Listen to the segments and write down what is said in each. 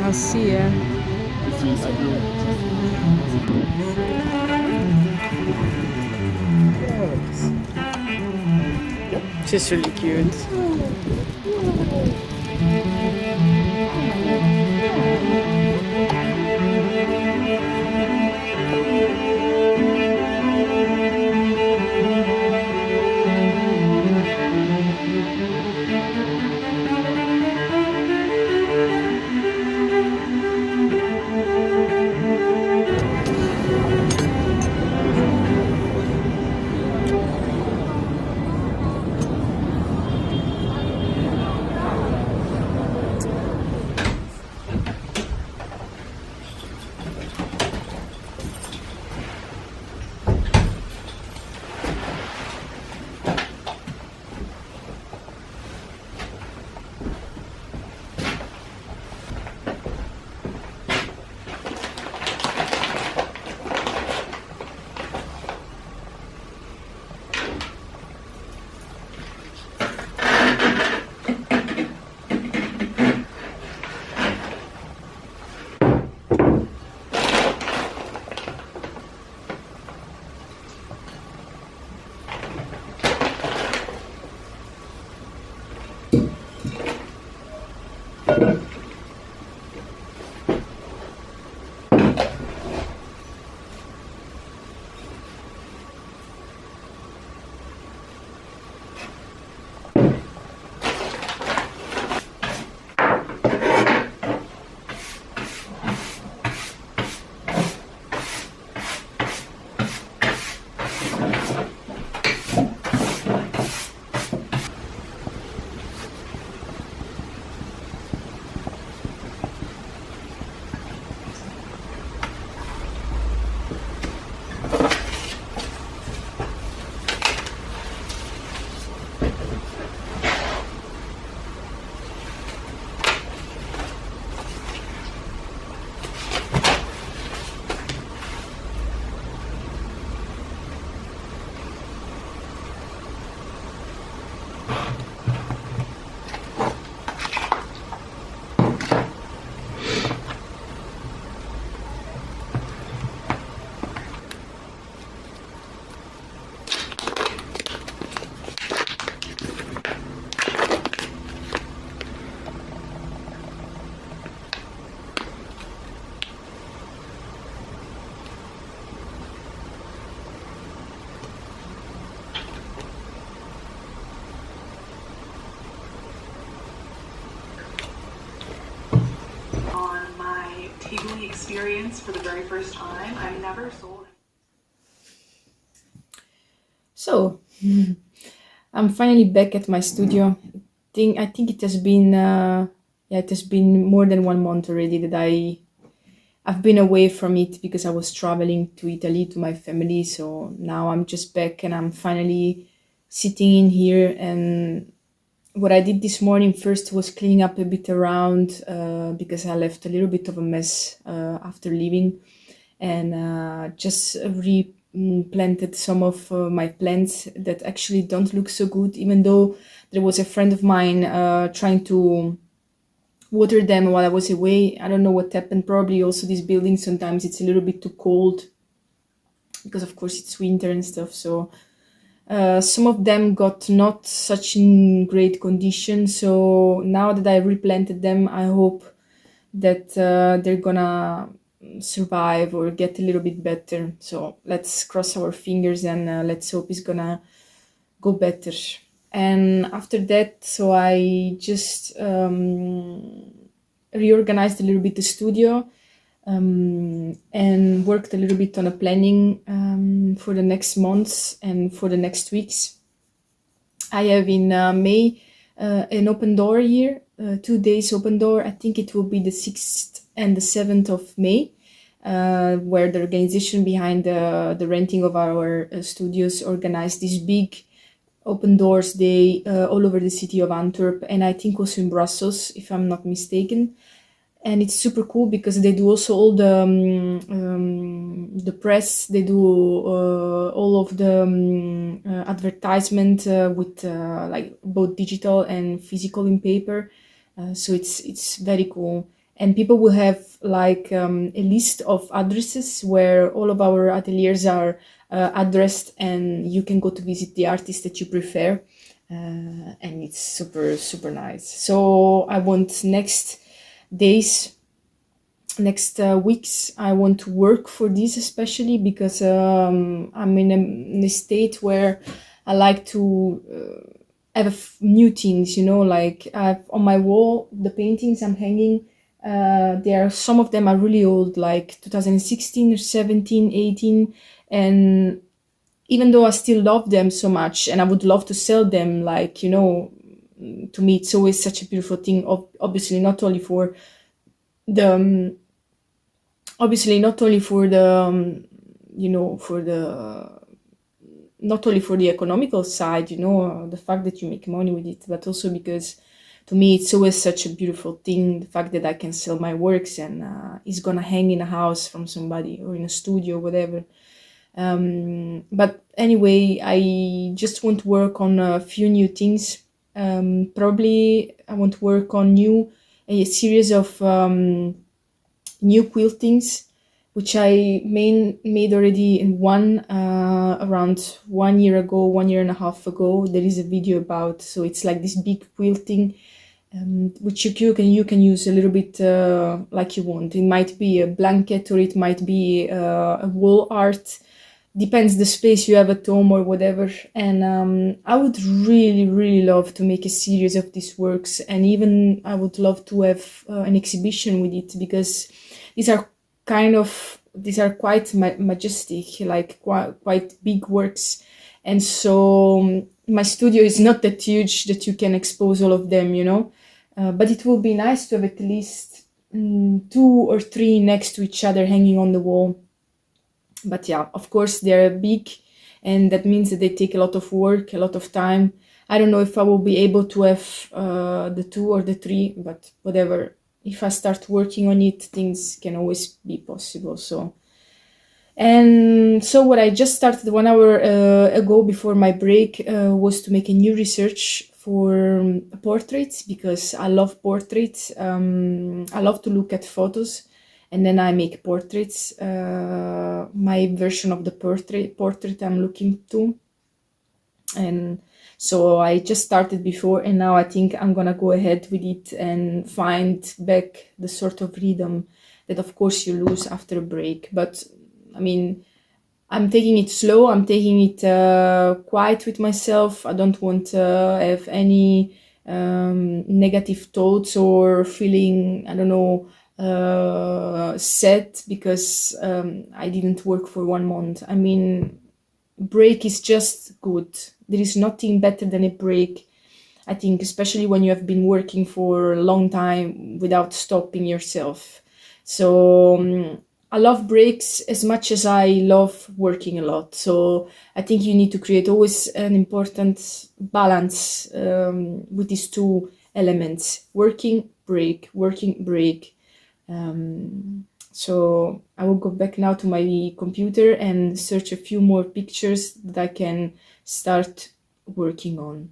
Ah sì, eh. Sì, secondo me ci She's really cute. On my tabling experience for the very first time. I've never sold. So, I'm finally back at my studio. I think it has been yeah, it has been more than 1 month already that I've been away from it because I was traveling to Italy to my family. So now I'm just back and I'm finally sitting in here. And what I did this morning first was cleaning up a bit around because I left a little bit of a mess after leaving, and just replanted some of my plants that actually don't look so good, even though there was a friend of mine trying to water them while I was away. I don't know what happened. Probably also this building, sometimes it's a little bit too cold because of course it's winter and stuff. So some of them got not such in great condition. So now that I replanted them, I hope that they're gonna survive or get a little bit better. So let's cross our fingers and let's hope it's gonna go better. And after that, so I just reorganized a little bit the studio, and worked a little bit on a planning for the next months and for the next weeks. I have in May an open door here, 2 days open door. I think it will be the 6th and the 7th of May, where the organization behind the renting of our studios organized this big open doors day all over the city of Antwerp, and I think also in Brussels, if I'm not mistaken. And it's super cool because they do also all the press. They do all of the advertisement with like both digital and physical in paper. So it's very cool. and people will have like a list of addresses where all of our ateliers are addressed, and you can go to visit the artist that you prefer, and it's super super nice. So I want days next weeks I want to work for this, especially because I'm in a state where I like to have new things, you know, like on my wall the paintings I'm hanging, there are some of them are really old, like 2016 or 17, 18, and even though I still love them so much and I would love to sell them, like, you know, to me it's always such a beautiful thing, obviously not only for the obviously not only for the you know, for the not only for the economical side, you know, the fact that you make money with it, but also because to me it's always such a beautiful thing, the fact that I can sell my works and it's gonna hang in a house from somebody or in a studio, whatever. But anyway, I just want to work on a few new things. Probably I want to work on a series of new quiltings, which I made already in one around 1 year ago, 1.5 years ago. There is a video about, so it's like this big quilting, which you can use a little bit like you want. It might be a blanket or it might be a wall art. Depends the space you have at home or whatever. And I would really really love to make a series of these works, and even I would love to have an exhibition with it, because these are these are quite majestic, like quite big works. And so my studio is not that huge that you can expose all of them, you know, but it will be nice to have at least 2 or 3 next to each other hanging on the wall. But yeah, of course they're big, and that means that they take a lot of work, a lot of time. I don't know if I will be able to have the 2 or the 3, but whatever. If I start working on it, things can always be possible. So, and so what I just started 1 hour ago before my break was to make a new research for portraits, because I love portraits. I love to look at photos and then I make portraits. My version of the portrait I'm looking to, and so I just started before, and now I think I'm gonna go ahead with it and find back the sort of rhythm that of course you lose after a break. But I mean, I'm taking it slow, I'm taking it quiet with myself. I don't want to have any negative thoughts or feeling, I don't know, sad because I didn't work for 1 month. I mean, break is just good. There is nothing better than a break, I think, especially when you have been working for a long time without stopping yourself. So I love breaks as much as I love working a lot. So I think you need to create always an important balance with these two elements: working, break, working, break. So I will go back now to my computer and search a few more pictures that I can start working on.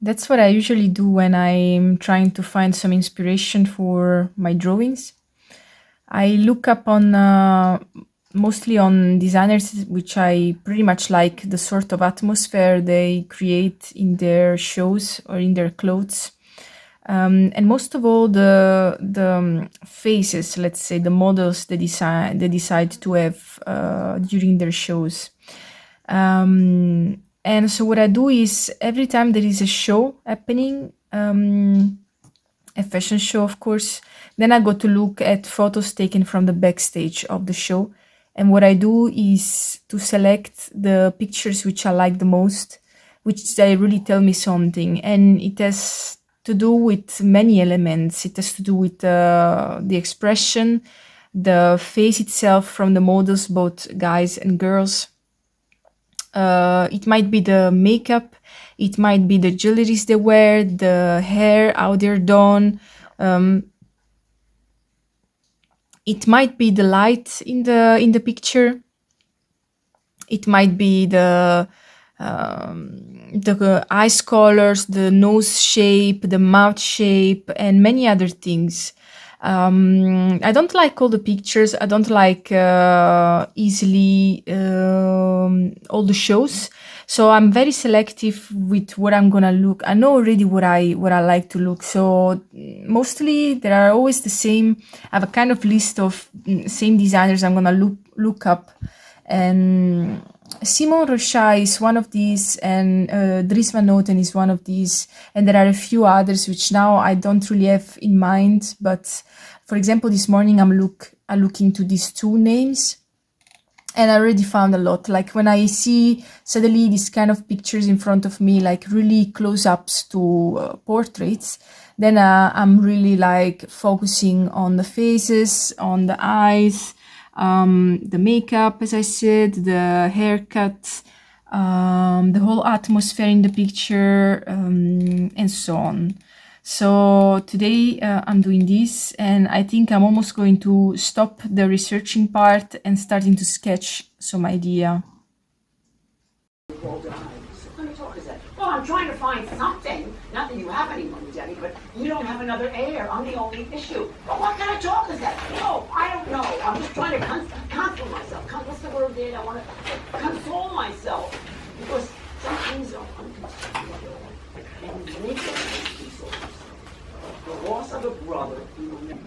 That's what I usually do when I'm trying to find some inspiration for my drawings. I look up on mostly on designers which I pretty much like, the sort of atmosphere they create in their shows or in their clothes. And most of all the faces, let's say the models they decide to have during their shows. And so what I do is every time there is a show happening, a fashion show, of course, then I go to look at photos taken from the backstage of the show. And what I do is to select the pictures which I like the most, which they really tell me something. And it has to do with many elements. It has to do with the expression, the face itself from the models, both guys and girls. It might be the makeup, it might be the jewelries they wear, the hair, how they're done. It might be the light in the picture. It might be the eyes colors, the nose shape, the mouth shape, and many other things. I don't like all the pictures. I don't like easily all the shows. So I'm very selective with what I'm gonna look. I know already what I like to look. So mostly there are always the same. I have a kind of list of same designers I'm gonna look up, and Simon Rocha is one of these, and Dries Van Noten is one of these, and there are a few others which now I don't really have in mind. But for example, this morning I look into these two names, and I already found a lot. Like when I see suddenly these kind of pictures in front of me, like really close-ups to portraits, then I'm really like focusing on the faces, on the eyes, the makeup, as I said, the haircut, the whole atmosphere in the picture, and so on. So today I'm doing this, and I think I'm almost going to stop the researching part and starting to sketch some idea. Rolled her eyes. What kind of talk is that? Well, I'm trying to find something. Not that you have any money, Debbie, but you don't have another heir. I'm the only issue. But what kind of talk is that? No, I don't know. I'm just trying to console myself. What's the word, Dad? I want to console myself. Because some things are uncontrollable. And you make them console yourself. The loss of a brother, you will never.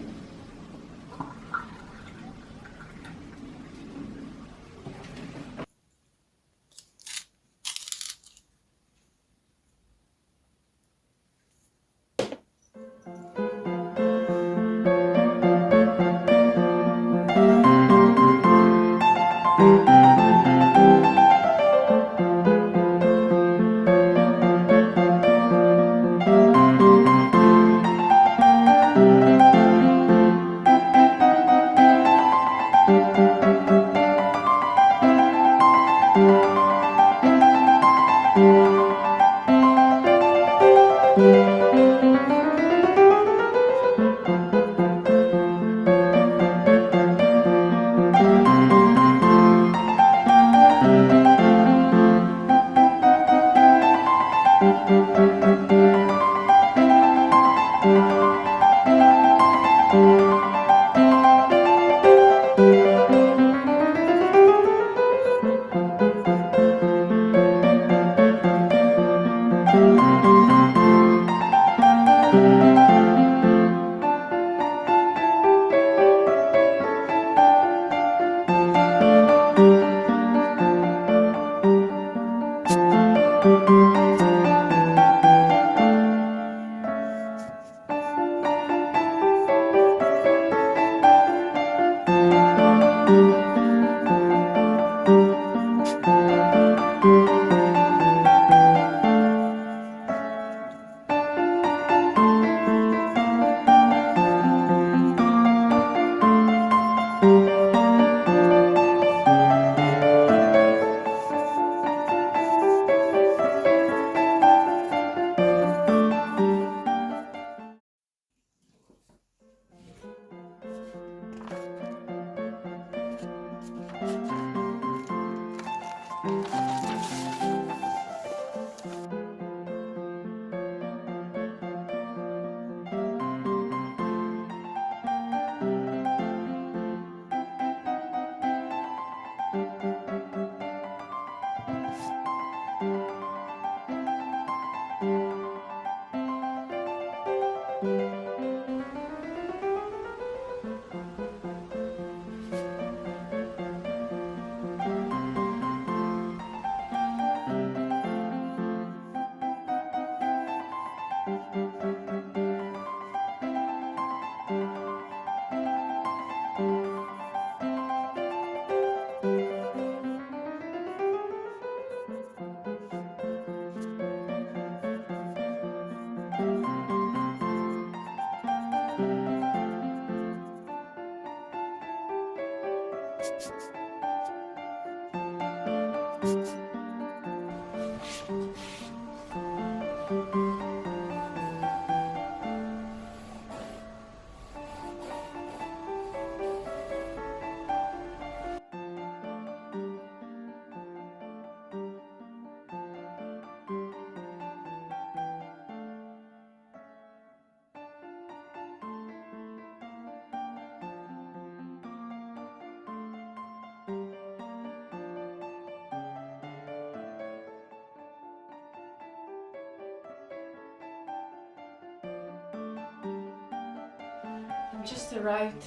just arrived.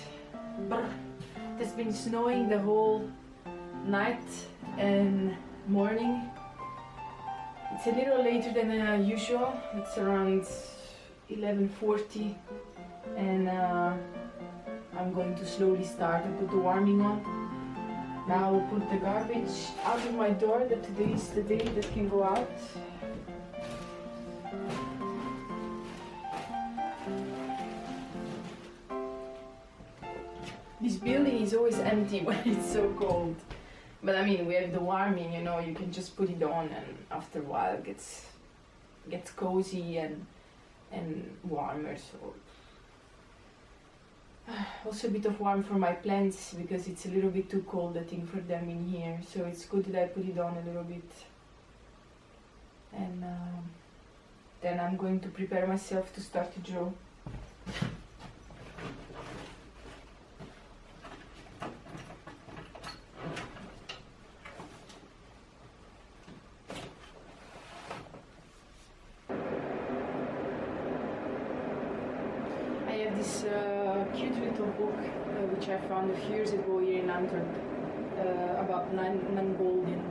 It has been snowing the whole night and morning. It's a little later than usual. It's around 11:40, and I'm going to slowly start and put the warming on. Now I'll put the garbage out of my door, that today is the day that can go out. This building is always empty when it's so cold. But I mean, we have the warming, you know, you can just put it on and after a while it gets cozy and warmer. So also a bit of warm for my plants because it's a little bit too cold, I think, for them in here. So it's good that I put it on a little bit. And then I'm going to prepare myself to start to draw. I have this cute little book which I found a few years ago here in Antwerp about non-golden.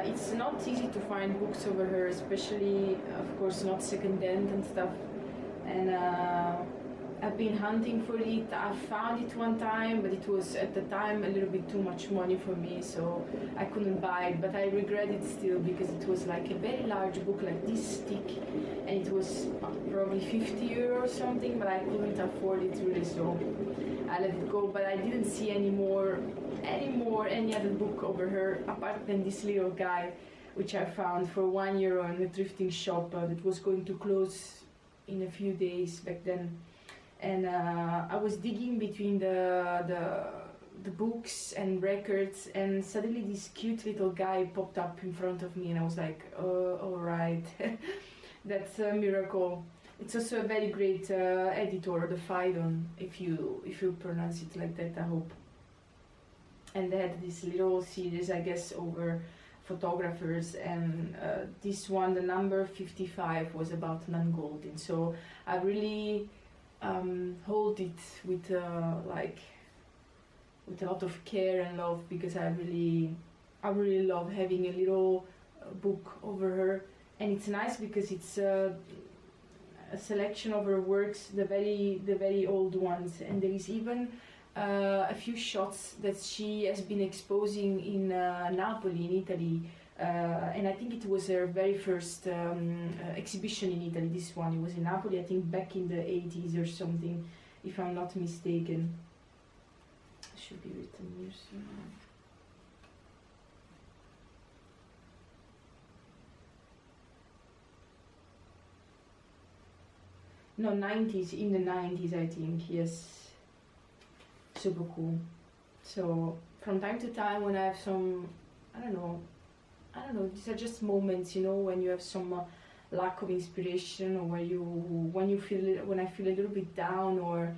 It's not easy to find books over here, especially, of course, not second-hand and stuff. And I've been hunting for it. I found it one time, but it was at the time a little bit too much money for me, so I couldn't buy it. But I regret it still because it was like a very large book, like this thick, and it was probably 50 euro or something, but I couldn't afford it really, so I let it go. But I didn't see any other book over here apart than this little guy, which I found for €1 in a thrifting shop that was going to close in a few days back then. And I was digging between the books and records, and suddenly this cute little guy popped up in front of me, and I was like, oh, all right. That's a miracle. It's also a very great editor, the Phaidon, if you pronounce it like that, I hope. And they had this little series, I guess, over photographers, and this one, the number 55, was about non-golden. So I really hold it with with a lot of care and love, because I really love having a little book over her. And it's nice because it's a selection of her works, the very old ones, and there is even a few shots that she has been exposing in Napoli, in Italy, and I think it was her very first exhibition in Italy. This one, it was in Napoli, I think back in the 80s or something, if I'm not mistaken. It should be written here somewhere. No, 90s, in the 90s, I think, yes. Super cool. So from time to time, when I have some, I don't know, these are just moments, you know, when you have some lack of inspiration, or when I feel a little bit down, or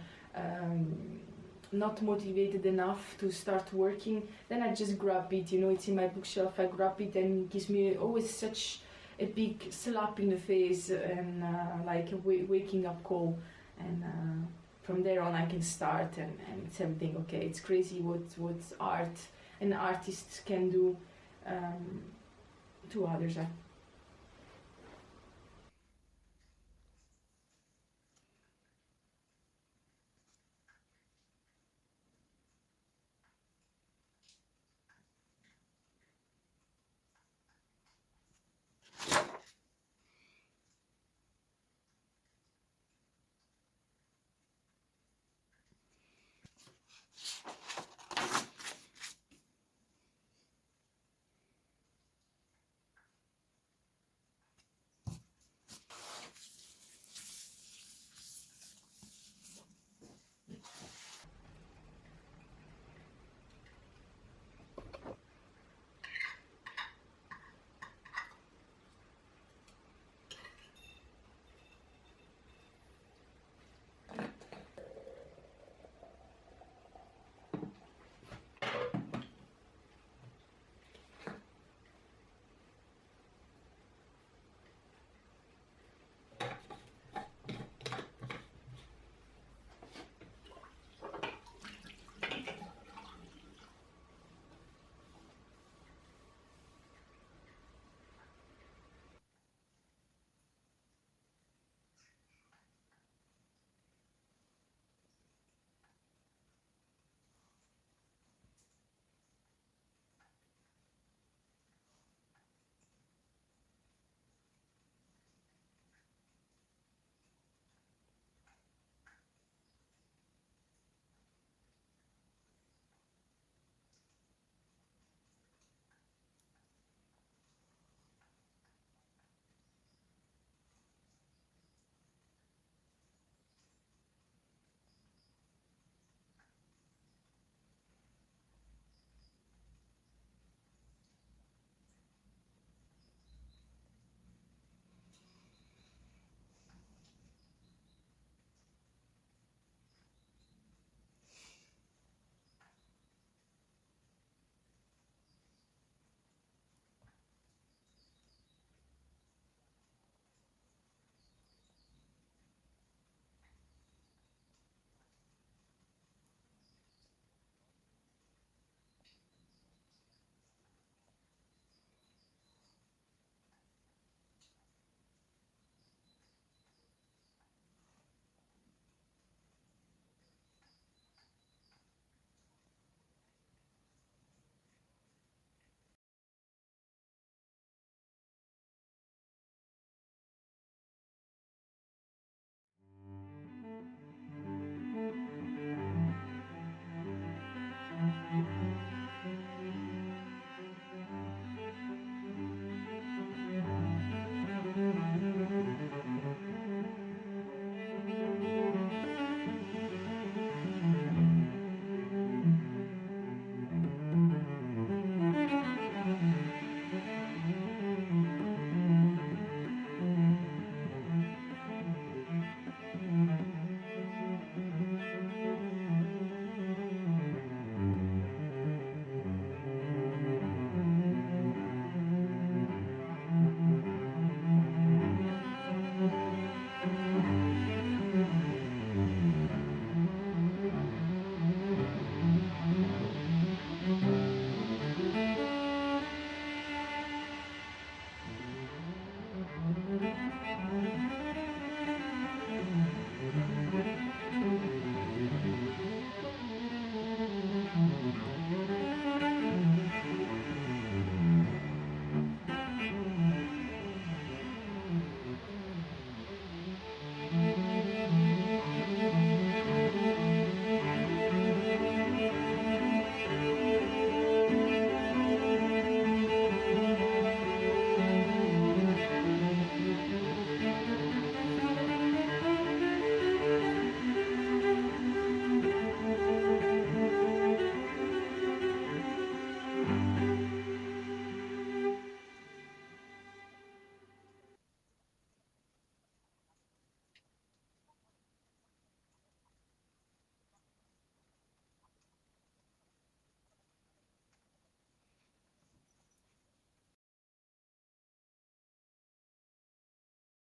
not motivated enough to start working, then I just grab it, you know, it's in my bookshelf, I grab it, and it gives me always such a big slap in the face, and like a waking up call, and from there on I can start, and it's everything. Okay, it's crazy what art and artists can do to others.